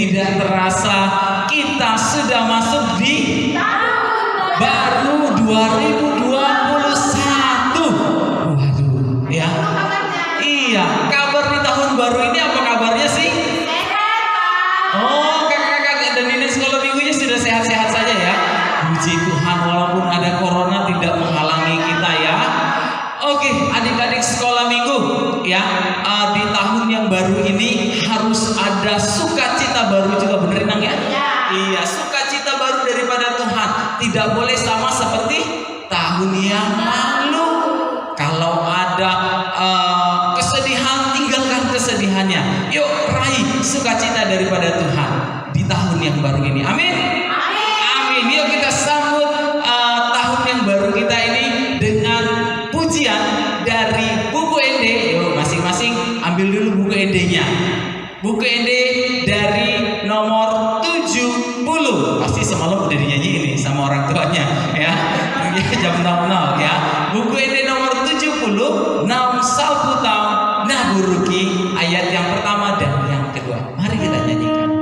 tidak terasa kita sudah masuk di baru 2021. Waduh, ya. Iya, kabar di tahun baru ini apa kabarnya sih? Oh, kakak-kakak dan nenek sekolah minggunya sudah sehat-sehat saja ya. Puji Tuhan, walaupun ada corona tidak menghalangi kita ya. Oke, adik-adik sekolah minggu ya, di tahun yang baru ini harus ada sukacita baru juga, bener Nang ya? Iya, sukacita baru daripada Tuhan. Tidak boleh sama seperti tahun yang lalu. Kalau ada kesedihan, tinggalkan kesedihannya. Yuk raih sukacita daripada Tuhan di tahun yang baru ini. Amin. Amin. Yuk kita sambut tahun yang baru kita ini dengan pujian dari buku Ende. Yuk masing-masing ambil dulu buku Endenya. Buku Ende dari nomor 70. Pasti semalam udah dinyanyi ini sama orang tuanya ya. Jam 00 ya. Buku Ende nomor 70, Nam Salputam Naburuki, ayat yang pertama dan yang kedua. Mari kita nyanyikan.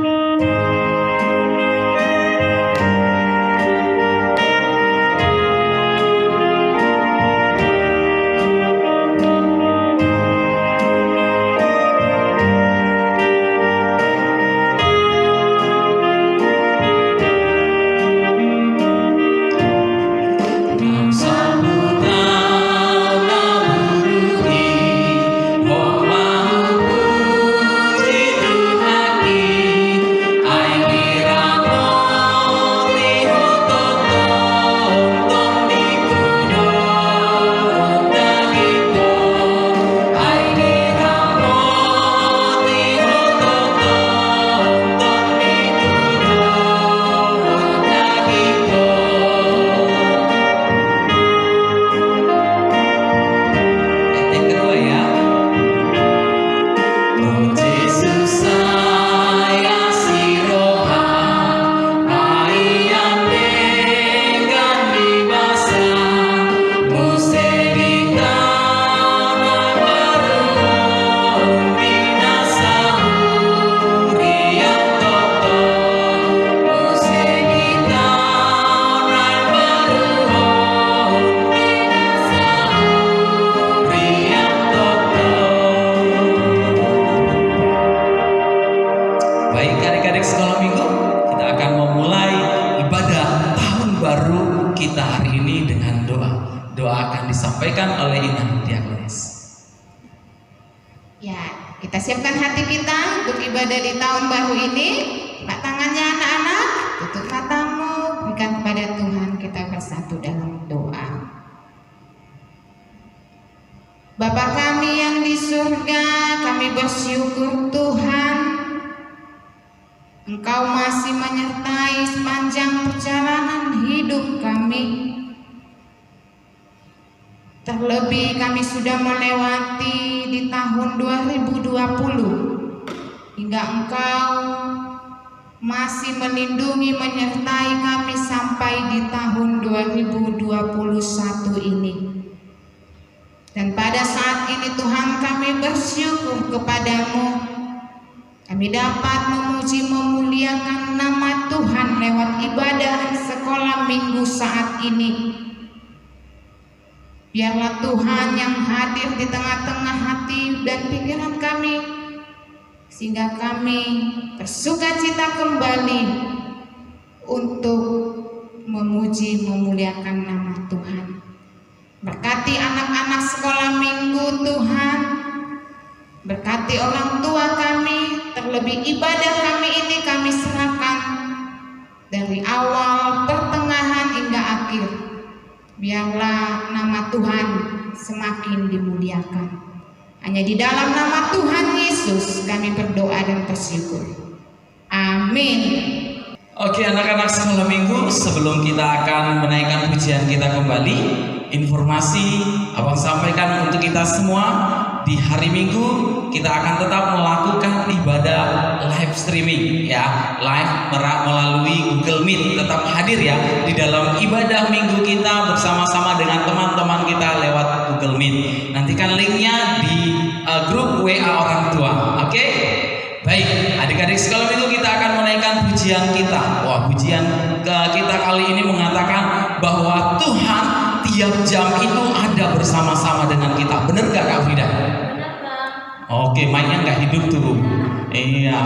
Disampaikan oleh Inang Diakonis. Ya, kita siapkan hati kita untuk ibadah di tahun baru ini. Pak tangannya anak-anak, tutup matamu, berikan kepada Tuhan, kita bersatu dalam doa. Bapa kami yang di surga, kami bersyukur Tuhan, Engkau masih menyertai sepanjang perjalanan hidup kami. Terlebih kami sudah melewati di tahun 2020 hingga Engkau masih melindungi menyertai kami sampai di tahun 2021 ini. Dan pada saat ini Tuhan kami bersyukur kepadamu. Kami dapat memuji memuliakan nama Tuhan lewat ibadah sekolah minggu saat ini. Biarlah Tuhan yang hadir di tengah-tengah hati dan pikiran kami, sehingga kami bersukacita kembali untuk memuji memuliakan nama Tuhan. Berkati anak-anak sekolah minggu Tuhan, berkati orang tua kami, terlebih ibadah kami ini kami serahkan dari awal, pertengahan hingga akhir. Biarlah nama Tuhan semakin dimuliakan. Hanya di dalam nama Tuhan Yesus kami berdoa dan bersyukur. Amin. Oke anak-anak sekolah minggu, sebelum kita akan menaikkan pujian kita kembali, informasi Abang sampaikan untuk kita semua. Di hari Minggu kita akan tetap melakukan ibadah live streaming ya, live melalui Google Meet. Tetap hadir ya di dalam ibadah Minggu kita bersama-sama dengan teman-teman kita lewat Google Meet. Nantikan linknya di grup WA orang tua. Oke? Baik, adik-adik sekolah minggu kita akan menaikkan pujian kita. Wah, pujian kita kali ini mengatakan bahwa Tuhan tiap jam itu ada bersama-sama dengan kita. Benar gak Kak Frida? Benar, Bang. Oke, mainnya nggak hidup tuh. Iya.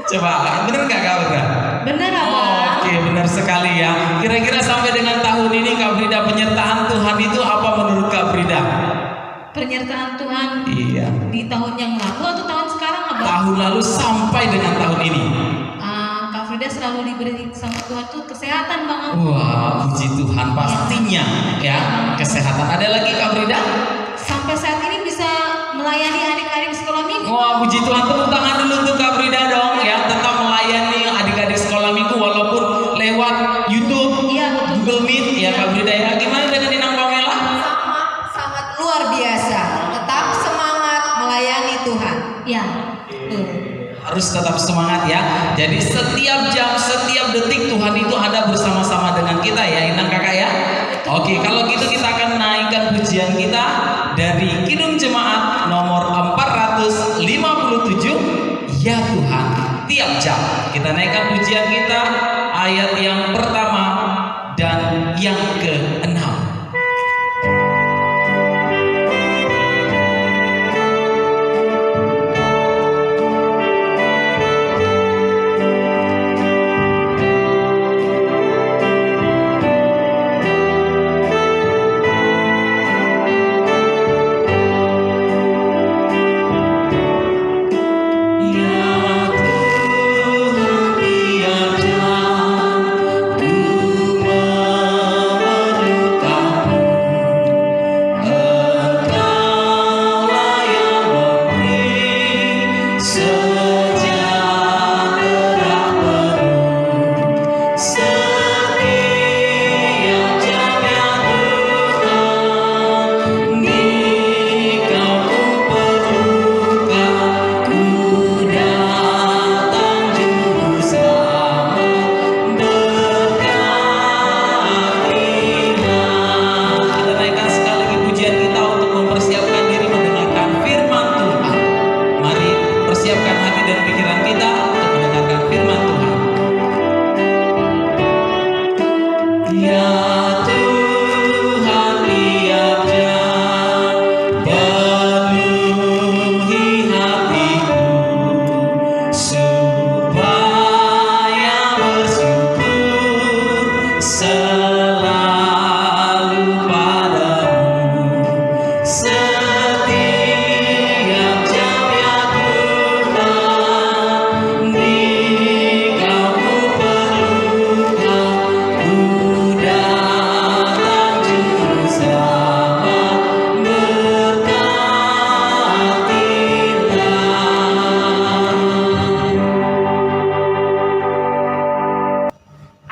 Coba, benar nggak Kak Frida? Benar, Abang. Oke, benar sekali ya. Kira-kira sampai dengan tahun ini Kak Frida, penyertaan Tuhan itu apa menurut Kak Frida? Penyertaan Tuhan Iya. di tahun yang lalu atau tahun sekarang, Abang? Tahun lalu sampai dengan tahun ini. Kak Frida selalu diberi sama Tuhan tuh kesehatan, Bang. Wah, puji Tuhan pastinya ya, kesehatan. Ada lagi Kak Frida? Sampai saat ini bisa melayani adik-adik sekolah minggu. Wah, puji Tuhan, tepuk tangan dulu untuk Kak Frida dong ya, tetap melayani adik-adik sekolah minggu walaupun lewat YouTube, Iya, betul. Google Meet ya Kak Frida ya. Gimana dengan Inang Pamela? Sangat luar biasa, tetap semangat melayani Tuhan. Ya, betul. Harus tetap semangat ya. Jadi setiap jam, setiap detik Tuhan itu ada bersama-sama dengan kita ya, Inang Kakak ya. Oke, kalau gitu kita akan naikkan pujian kita dari Kidung Jemaat nomor 457. Ya Tuhan, tiap jam. Kita naikkan pujian kita ayat yang pertama dan yang ke-6.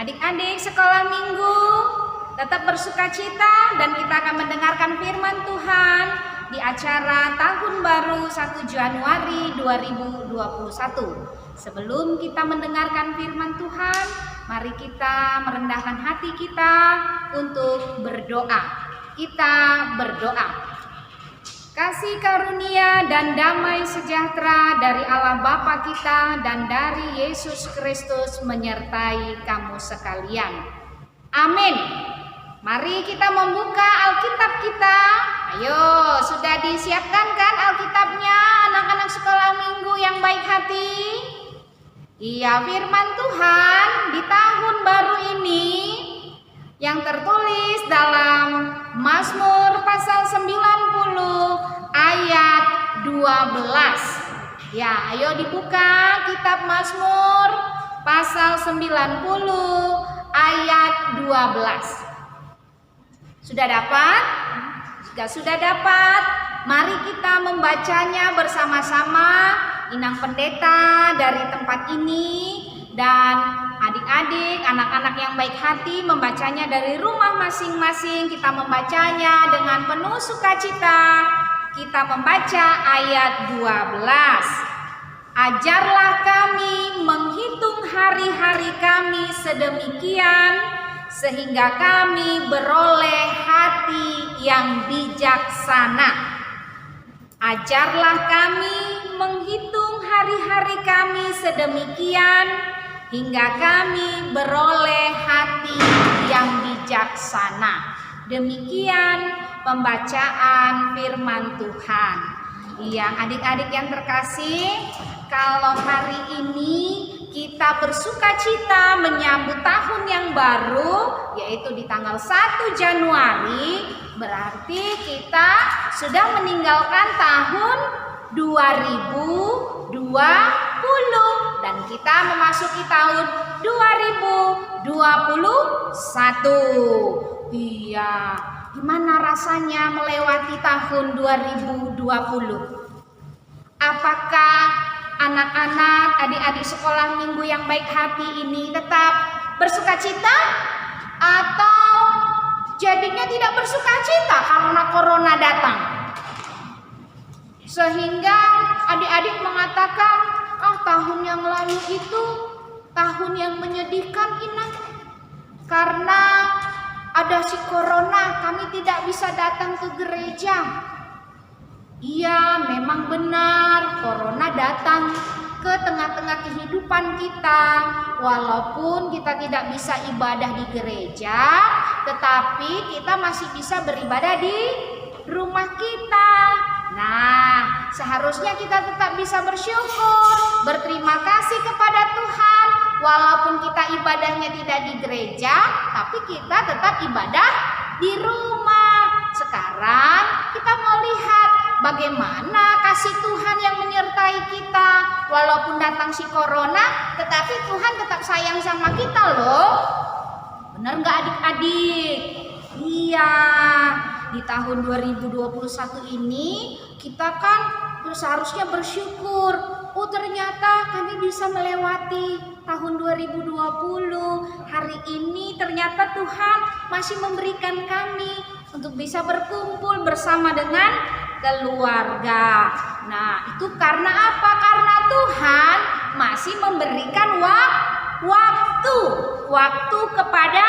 Adik-adik sekolah minggu, tetap bersukacita dan kita akan mendengarkan firman Tuhan di acara Tahun Baru 1 Januari 2021. Sebelum kita mendengarkan firman Tuhan, mari kita merendahkan hati kita untuk berdoa. Kita berdoa. Kasih karunia dan damai sejahtera dari Allah Bapa kita dan dari Yesus Kristus menyertai kamu sekalian. Amin. Mari kita membuka Alkitab kita. Ayo, sudah disiapkan kan Alkitabnya anak-anak sekolah minggu yang baik hati? Iya, firman Tuhan di tahun baru ini yang tertulis dalam Mazmur pasal 90 ayat 12. Ya, ayo dibuka kitab Mazmur pasal 90 ayat 12. Sudah dapat? Jika sudah dapat, mari kita membacanya bersama-sama. Inang pendeta dari tempat ini dan adik-adik, anak-anak yang baik hati membacanya dari rumah masing-masing. Kita membacanya dengan penuh sukacita. Kita membaca ayat 12. Ajarlah kami menghitung hari-hari kami sedemikian, sehingga kami beroleh hati yang bijaksana. Ajarlah kami menghitung hari-hari kami sedemikian hingga kami beroleh hati yang bijaksana. Demikian pembacaan firman Tuhan. Iya, adik-adik yang terkasih, kalau hari ini kita bersuka cita menyambut tahun yang baru, yaitu di tanggal 1 Januari, berarti kita sudah meninggalkan tahun 2020 dan kita memasuki tahun 2021. Iya, gimana rasanya melewati tahun 2020? Apakah anak-anak, adik-adik sekolah minggu yang baik hati ini tetap bersuka cita atau jadinya tidak bersuka cita karena corona datang? Sehingga adik-adik mengatakan, tahun yang lalu itu tahun yang menyedihkan Inang. Karena ada si corona, kami tidak bisa datang ke gereja. Iya, memang benar, corona datang ke tengah-tengah kehidupan kita. Walaupun kita tidak bisa ibadah di gereja, tetapi kita masih bisa beribadah di rumah kita. Nah, seharusnya kita tetap bisa bersyukur, berterima kasih kepada Tuhan. Walaupun kita ibadahnya tidak di gereja, tapi kita tetap ibadah di rumah. Sekarang kita mau lihat bagaimana kasih Tuhan yang menyertai kita. Walaupun datang si corona, tetapi Tuhan tetap sayang sama kita loh. Benar nggak adik-adik? Iya, di tahun 2021 ini kita kan seharusnya bersyukur. Oh, ternyata kami bisa melewati tahun 2020. Hari ini ternyata Tuhan masih memberikan kami untuk bisa berkumpul bersama dengan keluarga. Nah, itu karena apa? Karena Tuhan masih memberikan waktu kepada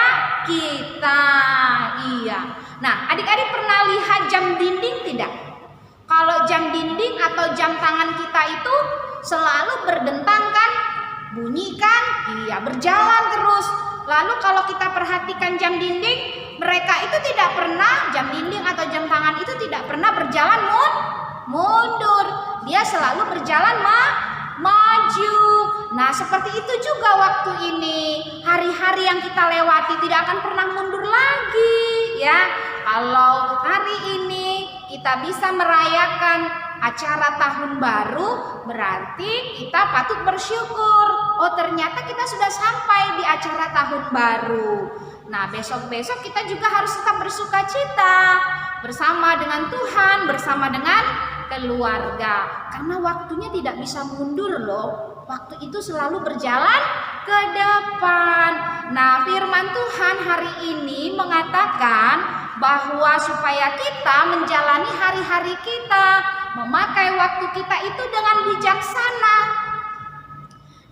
kita. Iya. Nah, adik-adik pernah lihat jam dinding tidak? Kalau jam dinding atau jam tangan kita itu selalu berdentang kan? Bunyi kan? Iya, berjalan terus. Lalu kalau kita perhatikan jam dinding, mereka itu tidak pernah, jam dinding atau jam tangan itu tidak pernah berjalan mundur. Dia selalu berjalan maju. Nah, seperti itu juga waktu ini. Hari-hari yang kita lewati tidak akan pernah mundur lagi, ya. Kalau hari ini kita bisa merayakan acara tahun baru, berarti kita patut bersyukur. Oh, ternyata kita sudah sampai di acara tahun baru. Nah, besok-besok kita juga harus tetap bersuka cita bersama dengan Tuhan, bersama dengan keluarga. Karena waktunya tidak bisa mundur loh. Waktu itu selalu berjalan ke depan. Nah, firman Tuhan hari ini mengatakan bahwa supaya kita menjalani hari-hari kita, memakai waktu kita itu dengan bijaksana,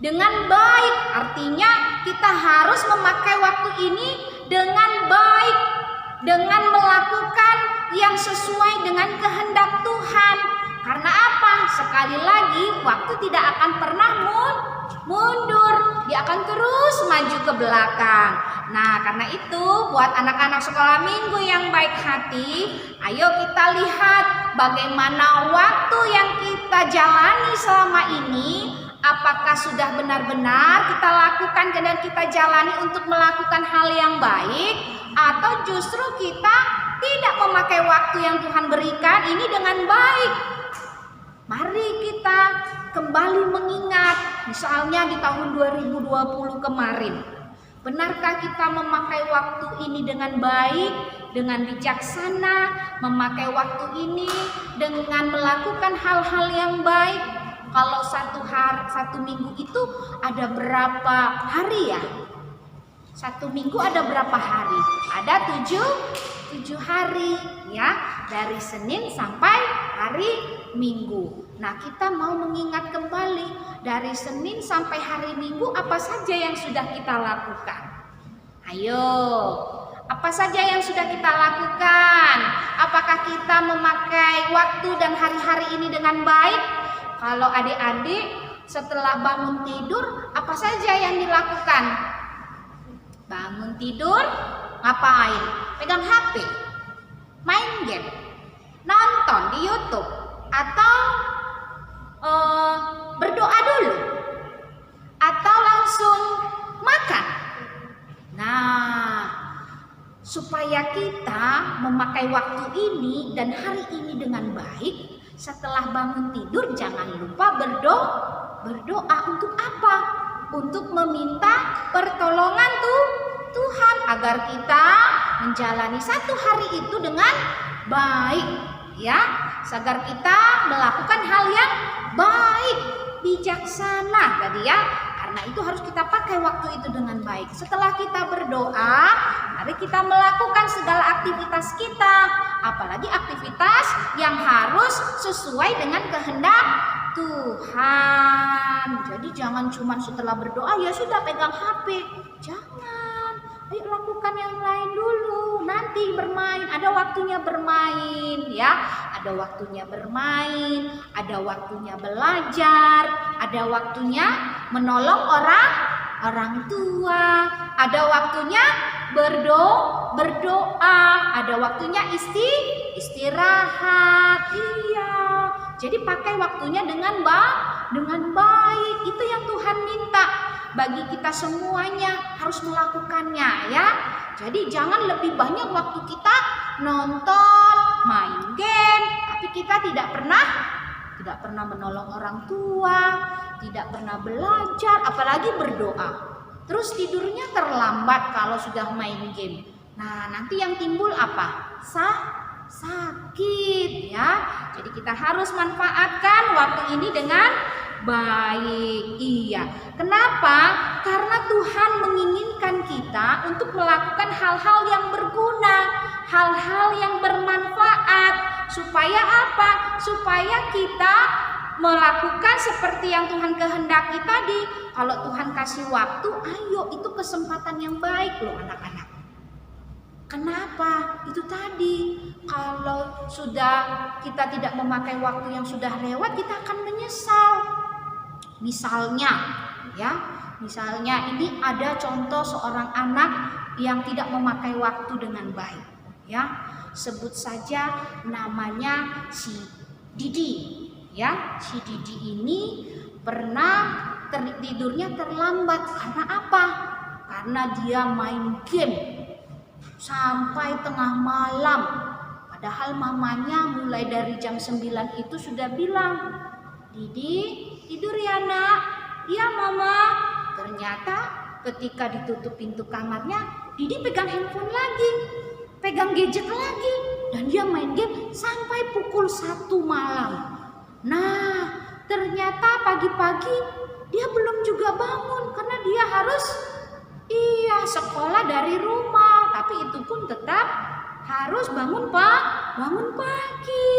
dengan baik. Artinya kita harus memakai waktu ini dengan baik, dengan melakukan yang sesuai dengan kehendak Tuhan. Karena apa? Sekali lagi, waktu tidak akan pernah mundur, dia akan terus maju ke belakang. Nah, karena itu buat anak-anak sekolah minggu yang baik hati, ayo kita lihat bagaimana waktu yang kita jalani selama ini. Apakah sudah benar-benar kita lakukan dan kita jalani untuk melakukan hal yang baik, atau justru kita tidak memakai waktu yang Tuhan berikan ini dengan baik? Mari kita kembali mengingat, misalnya di tahun 2020 kemarin, benarkah kita memakai waktu ini dengan baik, dengan bijaksana, memakai waktu ini dengan melakukan hal-hal yang baik? Kalau satu minggu itu ada berapa hari ya? Satu minggu ada berapa hari? Ada 7 hari ya, dari Senin sampai hari Minggu. Nah, kita mau mengingat kembali dari Senin sampai hari Minggu apa saja yang sudah kita lakukan. Ayo, apa saja yang sudah kita lakukan? Apakah kita memakai waktu dan hari-hari ini dengan baik? Kalau adik-adik setelah bangun tidur apa saja yang dilakukan? Bangun tidur ngapain? Pegang HP, main game, nonton di YouTube, atau berdoa dulu, atau langsung makan. Nah, supaya kita memakai waktu ini dan hari ini dengan baik, setelah bangun tidur jangan lupa berdoa untuk apa? Untuk meminta pertolongan Tuhan agar kita menjalani satu hari itu dengan baik, ya, agar kita melakukan hal yang baik, bijaksana tadi ya. Karena itu harus kita pakai waktu itu dengan baik. Setelah kita berdoa, mari kita melakukan segala aktivitas kita, apalagi aktivitas yang harus sesuai dengan kehendak Tuhan. Jadi jangan cuma setelah berdoa ya sudah pegang HP. Jangan. Ayo lakukan yang lain dulu. Nanti bermain, ada waktunya bermain ya. Ada waktunya bermain, ada waktunya belajar, ada waktunya menolong orang tua, ada waktunya berdoa, ada waktunya istirahat. Iya. Jadi pakai waktunya dengan baik. Itu yang Tuhan minta. Bagi kita semuanya harus melakukannya ya. Jadi jangan lebih banyak waktu kita nonton, main game, tapi kita tidak pernah menolong orang tua, tidak pernah belajar, apalagi berdoa. Terus tidurnya terlambat kalau sudah main game. Nah, nanti yang timbul apa? Sakit ya. Jadi kita harus manfaatkan waktu ini dengan baik. Iya. Kenapa? Karena Tuhan menginginkan kita untuk melakukan hal-hal yang berguna, hal-hal yang bermanfaat. Supaya apa? Supaya kita melakukan seperti yang Tuhan kehendaki tadi. Kalau Tuhan kasih waktu, ayo, itu kesempatan yang baik loh anak-anak. Kenapa? Itu tadi, kalau sudah kita tidak memakai waktu yang sudah lewat, kita akan menyesal. Misalnya ini ada contoh seorang anak yang tidak memakai waktu dengan baik, ya. Sebut saja namanya si Didi, ya. Si Didi ini pernah tidurnya terlambat karena apa? Karena dia main game sampai tengah malam. Padahal mamanya mulai dari jam 9 itu sudah bilang, "Didi, tidur ya nak." "Iya mama." Ternyata ketika ditutup pintu kamarnya, Didi pegang handphone lagi, pegang gadget lagi, dan dia main game sampai pukul 1 malam. Nah, ternyata pagi-pagi dia belum juga bangun karena dia harus sekolah dari rumah, tapi itu pun tetap harus bangun pagi.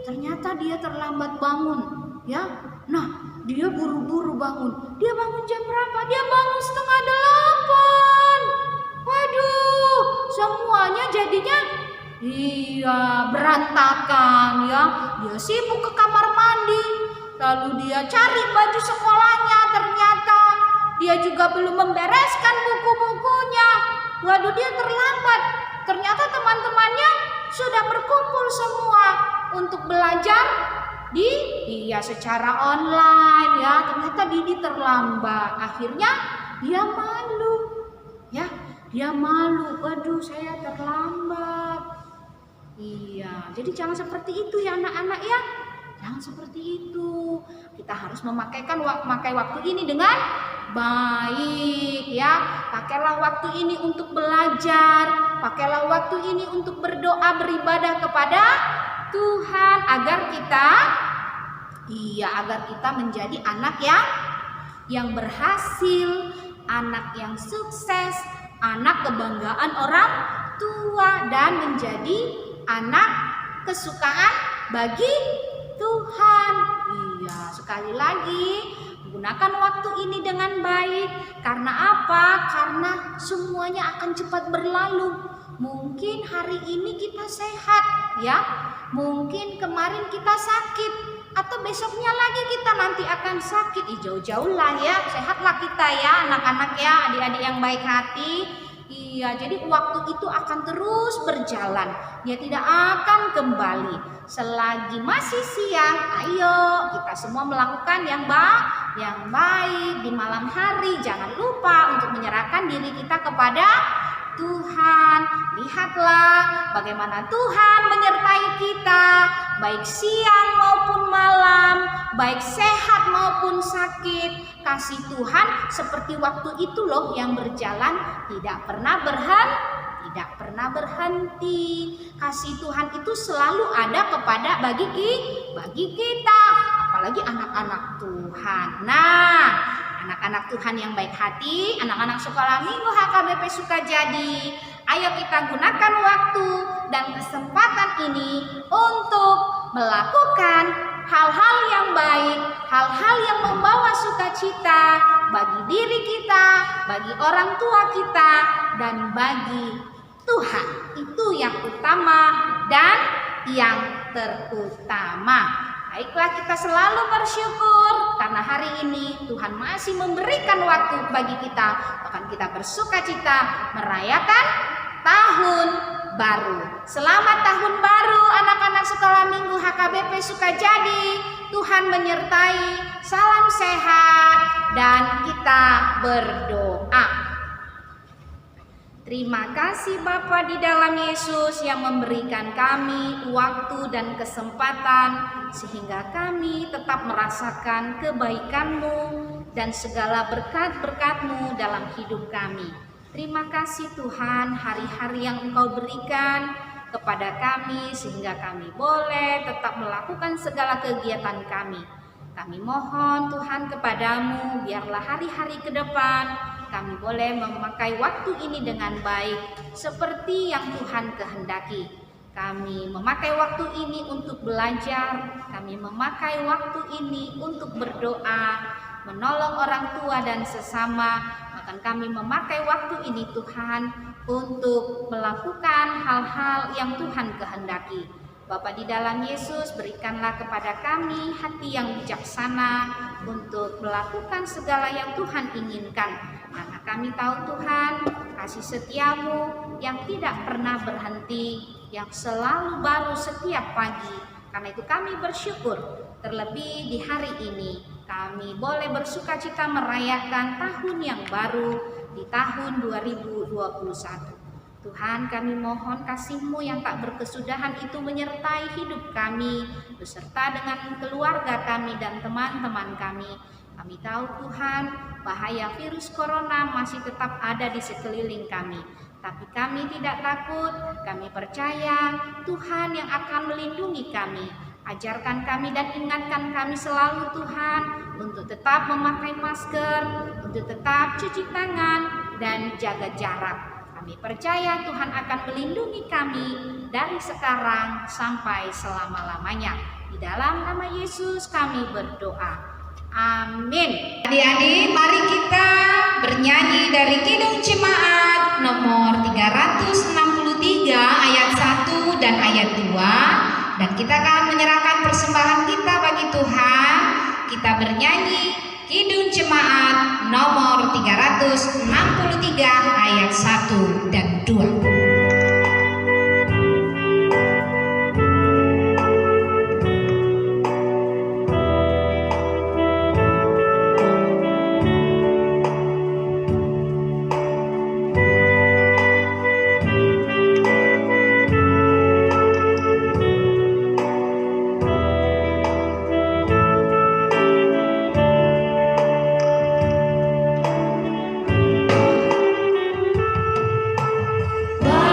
Ternyata dia terlambat bangun, ya. Nah, dia buru-buru bangun. Dia bangun jam berapa? Dia bangun 7:30. Waduh, semuanya jadinya berantakan ya. Dia sibuk ke kamar mandi, lalu dia cari baju sekolahnya, ternyata dia juga belum membereskan buku-bukunya. Waduh, dia terlambat. Ternyata teman-temannya sudah berkumpul semua untuk belajar secara online ya. Ternyata Didi terlambat. Akhirnya dia malu. Ya, dia malu. Waduh, saya terlambat. Iya, jadi jangan seperti itu ya anak-anak ya. Jangan seperti itu. Kita harus memakai waktu ini dengan baik ya. Pakailah waktu ini untuk belajar, pakailah waktu ini untuk berdoa, beribadah kepada Tuhan agar kita menjadi anak yang berhasil, anak yang sukses, anak kebanggaan orang tua, dan menjadi anak kesukaan bagi Tuhan. Iya, sekali lagi gunakan waktu ini dengan baik. Karena apa? Karena semuanya akan cepat berlalu. Mungkin hari ini kita sehat ya. Mungkin kemarin kita sakit atau besoknya lagi kita nanti akan sakit. Jauh-jauh lah ya, sehatlah kita ya anak-anak ya, adik-adik yang baik hati. Iya, jadi waktu itu akan terus berjalan, dia tidak akan kembali. Selagi masih siang, ayo kita semua melakukan yang baik di malam hari. Jangan lupa untuk menyerahkan diri kita kepada Tuhan. Lihatlah bagaimana Tuhan menyertai kita, baik siang maupun malam, baik sehat maupun sakit. Kasih Tuhan seperti waktu itu loh yang berjalan, tidak pernah berhenti. Kasih Tuhan itu selalu ada bagi kita, apalagi anak-anak Tuhan. Nah, anak-anak Tuhan yang baik hati, anak-anak sekolah minggu HKBP Sukajadi, ayo kita gunakan waktu dan kesempatan ini untuk melakukan hal-hal yang baik, hal-hal yang membawa sukacita bagi diri kita, bagi orang tua kita, dan bagi Tuhan. Itu yang utama dan yang terutama. Baiklah, kita selalu bersyukur karena hari ini Tuhan masih memberikan waktu bagi kita. Bahkan kita bersukacita merayakan tahun baru. Selamat tahun baru anak-anak sekolah minggu HKBP Sukajadi. Tuhan menyertai, salam sehat, dan kita berdoa. Terima kasih Bapa di dalam Yesus yang memberikan kami waktu dan kesempatan sehingga kami tetap merasakan kebaikan-Mu dan segala berkat-berkat-Mu dalam hidup kami. Terima kasih Tuhan, hari-hari yang Engkau berikan kepada kami sehingga kami boleh tetap melakukan segala kegiatan kami. Kami mohon Tuhan kepadamu, biarlah hari-hari ke depan kami boleh memakai waktu ini dengan baik seperti yang Tuhan kehendaki. Kami memakai waktu ini untuk belajar, kami memakai waktu ini untuk berdoa, menolong orang tua dan sesama. Bahkan kami memakai waktu ini Tuhan untuk melakukan hal-hal yang Tuhan kehendaki. Bapa di dalam Yesus, berikanlah kepada kami hati yang bijaksana untuk melakukan segala yang Tuhan inginkan. Karena kami tahu Tuhan, kasih setia-Mu yang tidak pernah berhenti, yang selalu baru setiap pagi. Karena itu kami bersyukur, terlebih di hari ini kami boleh bersukacita merayakan tahun yang baru di tahun 2021. Tuhan, kami mohon kasih-Mu yang tak berkesudahan itu menyertai hidup kami, beserta dengan keluarga kami dan teman-teman kami. Kami tahu Tuhan, bahaya virus corona masih tetap ada di sekeliling kami. Tapi kami tidak takut, kami percaya Tuhan yang akan melindungi kami. Ajarkan kami dan ingatkan kami selalu Tuhan, untuk tetap memakai masker, untuk tetap cuci tangan, dan jaga jarak. Kami percaya Tuhan akan melindungi kami dari sekarang sampai selama-lamanya. Di dalam nama Yesus kami berdoa. Amin. Adik-adik, mari kita bernyanyi dari Kidung Jemaat nomor 363 ayat 1 dan ayat 2. Dan kita akan menyerahkan persembahan kita bagi Tuhan. Kita bernyanyi Kidung Jemaat nomor 363 ayat 1 dan 2. Bapa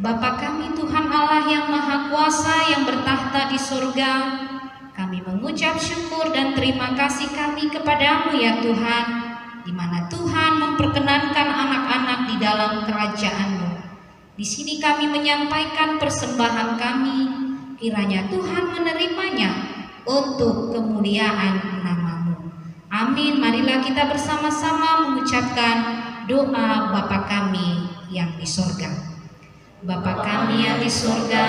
Bapa kami Tuhan Allah yang Maha Kuasa yang bertahta di surga, kami mengucap syukur dan terima kasih kami kepadamu ya Tuhan, di mana Tuhan memperkenankan anak-anak di dalam kerajaan-Mu. Di sini kami menyampaikan persembahan kami, kiranya Tuhan menerimanya untuk kemuliaan nama-Mu. Amin. Marilah kita bersama-sama mengucapkan doa Bapa kami yang di surga. Bapa kami yang di surga,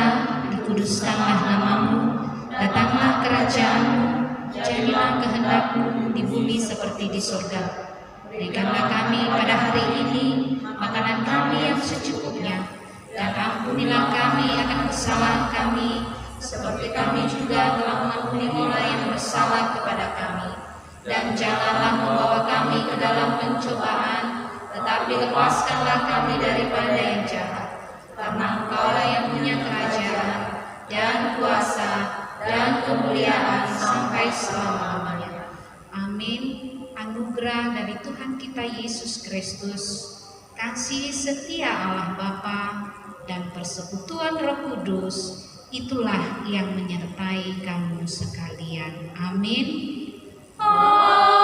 dikuduskanlah nama-Mu, datanglah kerajaan-Mu, jadilah kehendak-Mu di bumi seperti di surga. Berikanlah kami pada hari ini makanan kami yang secukupnya, dan ampunilah kami akan kesalahan kami, seperti kami juga telah mengampuni orang yang bersalah kepada kami. Dan janganlah membawa kami ke dalam pencobaan, tetapi lepaskanlah kami daripada yang jahat. Karena Engkaulah yang punya kerajaan, dan kuasa, dan kemuliaan sampai selama-lamanya. Amin. Anugerah dari Tuhan kita Yesus Kristus, kasih setia Allah Bapa, dan persekutuan Roh Kudus, itulah yang menyertai kamu sekalian. Amin. Oh.